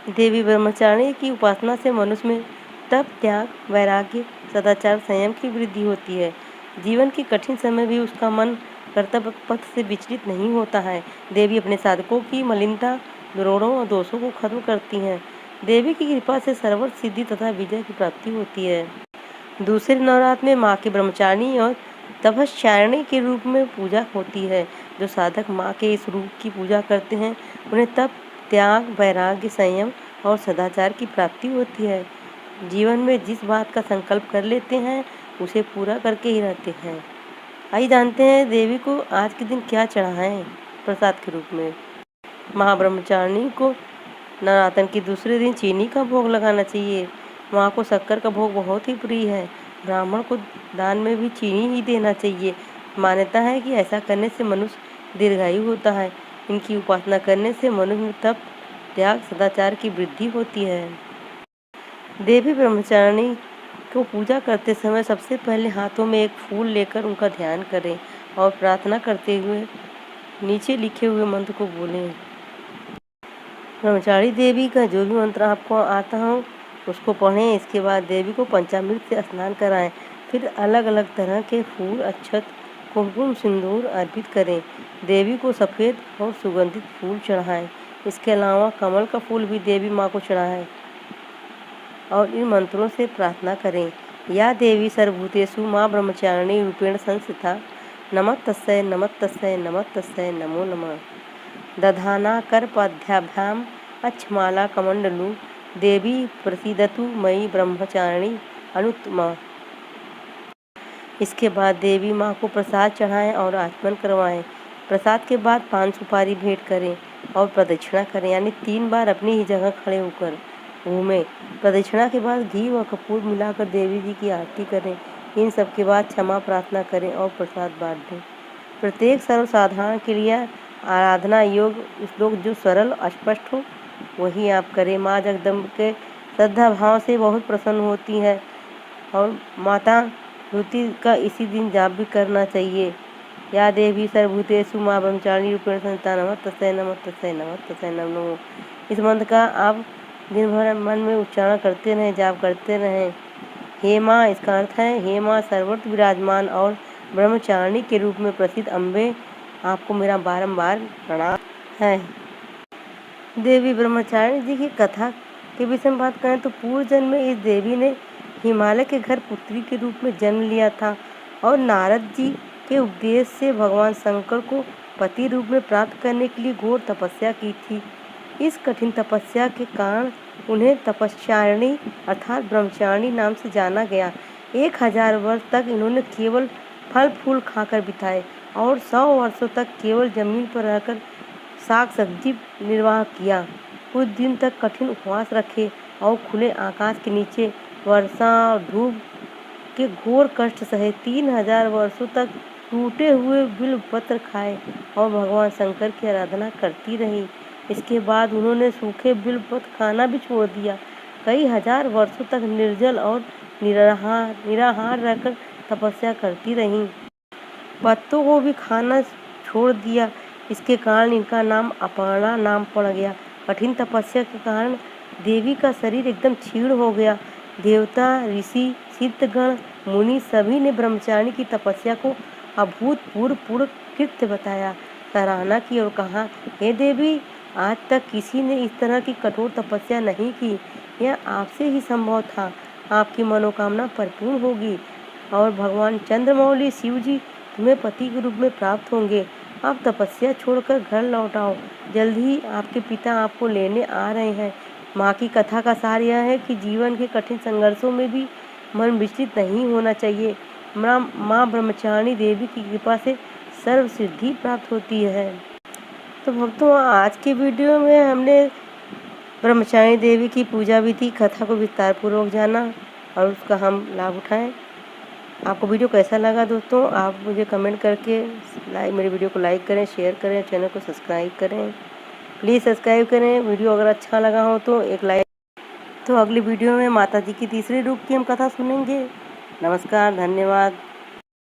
देवी ब्रह्मचारिणी की उपासना से मनुष्य में तप, त्याग, वैराग्य, सदाचार, संयम की वृद्धि होती है। जीवन के कठिन समय भी उसका मन कर्तव्य पथ से विचलित नहीं होता है। देवी अपने साधकों की मलिनता, दुर्गुणों और दोषों को खत्म करती हैं। देवी की कृपा से सर्वत्र सिद्धि तथा विजय की प्राप्ति होती है। दूसरे नवरात्र में माँ की ब्रह्मचारिणी और तपस्यारिणी के रूप में पूजा होती है। जो साधक माँ के इस रूप की पूजा करते हैं उन्हें तप, त्याग, वैराग्य, संयम और सदाचार की प्राप्ति होती है। जीवन में जिस बात का संकल्प कर लेते हैं उसे पूरा करके ही रहते हैं। आइए जानते हैं देवी को आज के दिन क्या चढ़ाएं प्रसाद के रूप में। महाब्रह्मचारिणी को नवरात्र के दूसरे दिन चीनी का भोग लगाना चाहिए। माँ को शक्कर का भोग बहुत ही प्रिय है। ब्राह्मण को दान में भी चीनी ही देना चाहिए। मान्यता है कि ऐसा करने से मनुष्य दीर्घायु होता है। इनकी उपासना करने से मनुष्य में तप, त्याग, सदाचार की वृद्धि होती है। देवी ब्रह्मचारिणी को पूजा करते समय सबसे पहले हाथों में एक फूल लेकर उनका ध्यान करें और प्रार्थना करते हुए नीचे लिखे हुए मंत्र को बोलें। ब्रह्मचारिणी देवी का जो भी मंत्र आपको आता हो उसको पढ़ें। इसके बाद देवी को पंचामृत से स्नान कराएं। फिर अलग अलग तरह के फूल, अक्षत, कुमकुम, सिंदूर अर्पित करें। देवी को सफ़ेद और सुगंधित फूल चढ़ाएं। इसके अलावा कमल का फूल भी देवी माँ को चढ़ाएं और इन मंत्रों से प्रार्थना करें। या देवी सर्वभूतेषु माँ ब्रह्मचारिणी रूपेण संस्थिता नमस्तस्यै नमस्तस्यै नमस्तस्यै नमो नमः। दधाना करपद्भ्याम अक्षमाला कमंडलु देवी प्रसीदतु मयि ब्रह्मचारिणी अनुत्तमा। इसके बाद देवी माँ को प्रसाद चढ़ाएं और आचमन करवाएं। प्रसाद के बाद पान सुपारी भेंट करें और प्रदक्षिणा करें, यानी 3 बार अपनी ही जगह खड़े होकर घूमें। प्रदक्षिणा के बाद घी व कपूर मिलाकर देवी जी की आरती करें। इन सब के बाद क्षमा प्रार्थना करें और प्रसाद बांट दें। प्रत्येक सर्वसाधारण क्रिया आराधना योग श्लोक जो सरल अस्पष्ट हो वही आप करें। माँ जगदम्ब के श्रद्धा भाव से बहुत प्रसन्न होती है और माता स्तुति का इसी दिन जाप भी करना चाहिए। या देवी सर्वभूतेषु माँ ब्रह्मचारिणी रूपेण संस्थिता नमस्तस्यै नमस्तस्यै नमस्तस्यै नमो नमः। इस मंत्र का आप दिन भर मन में उच्चारण करते रहें, जाप करते रहें। हे माँ, इसका अर्थ है हे माँ सर्वत्र विराजमान और ब्रह्मचारिणी के रूप में प्रसिद्ध अम्बे, आपको मेरा बारंबार प्रणाम है। देवी ब्रह्मचारिणी जी की कथा के विषय में बात करें तो पूर्व जन्म में इस देवी ने हिमालय के घर पुत्री के रूप में जन्म लिया था और नारद जी के उपदेश से भगवान शंकर को पति रूप में प्राप्त करने के लिए घोर तपस्या की थी। इस कठिन तपस्या के कारण उन्हें तपस्यारिणी अर्थात ब्रह्मचारिणी नाम से जाना गया। 1000 वर्ष तक इन्होंने केवल फल फूल खाकर बिताए और 100 वर्षों तक केवल जमीन पर रहकर साग सब्जी निर्वाह किया। कुछ दिन तक कठिन उपवास रखे और खुले आकाश के नीचे वर्षा और धूप के घोर कष्ट सहे। 3000 वर्षों तक टूटे हुए बिल्व पत्र खाए और भगवान शंकर की आराधना करती रही। इसके बाद उन्होंने सूखे बिल्व पत्र खाना भी छोड़ दिया। कई हजार वर्षों तक निर्जल और निराहार रहकर तपस्या करती रहीं। पत्तों को भी खाना छोड़ दिया। इसके कारण इनका नाम अपर्णा नाम पड़ गया। कठिन तपस्या के कारण देवी का शरीर एकदम क्षीण हो गया। देवता, ऋषि, सिद्धगण, मुनि सभी ने ब्रह्मचारिणी की तपस्या को अभूतपूर्व पूर्ण कृत्य बताया, सराहना की और कहा, हे देवी, आज तक किसी ने इस तरह की कठोर तपस्या नहीं की। यह आपसे ही संभव था। आपकी मनोकामना परिपूर्ण होगी और भगवान चंद्रमौली शिव जी तुम्हें पति के रूप में प्राप्त होंगे। आप तपस्या छोड़कर घर लौट आओ। जल्द ही आपके पिता आपको लेने आ रहे हैं। माँ की कथा का सार यह है कि जीवन के कठिन संघर्षों में भी मन विचलित नहीं होना चाहिए। माँ ब्रह्मचारिणी देवी की कृपा से सर्व सिद्धि प्राप्त होती है। तो भक्तों, आज के वीडियो में हमने ब्रह्मचारिणी देवी की पूजा विधि कथा को विस्तार पूर्वक जाना और उसका हम लाभ उठाएं। आपको वीडियो कैसा लगा दोस्तों, आप मुझे कमेंट करके मेरे वीडियो को लाइक करें, शेयर करें, चैनल को सब्सक्राइब करें। प्लीज़ सब्सक्राइब करें। वीडियो अगर अच्छा लगा हो तो एक लाइक। तो अगली वीडियो में माता जी की तीसरे रूप की हम कथा सुनेंगे। नमस्कार, धन्यवाद।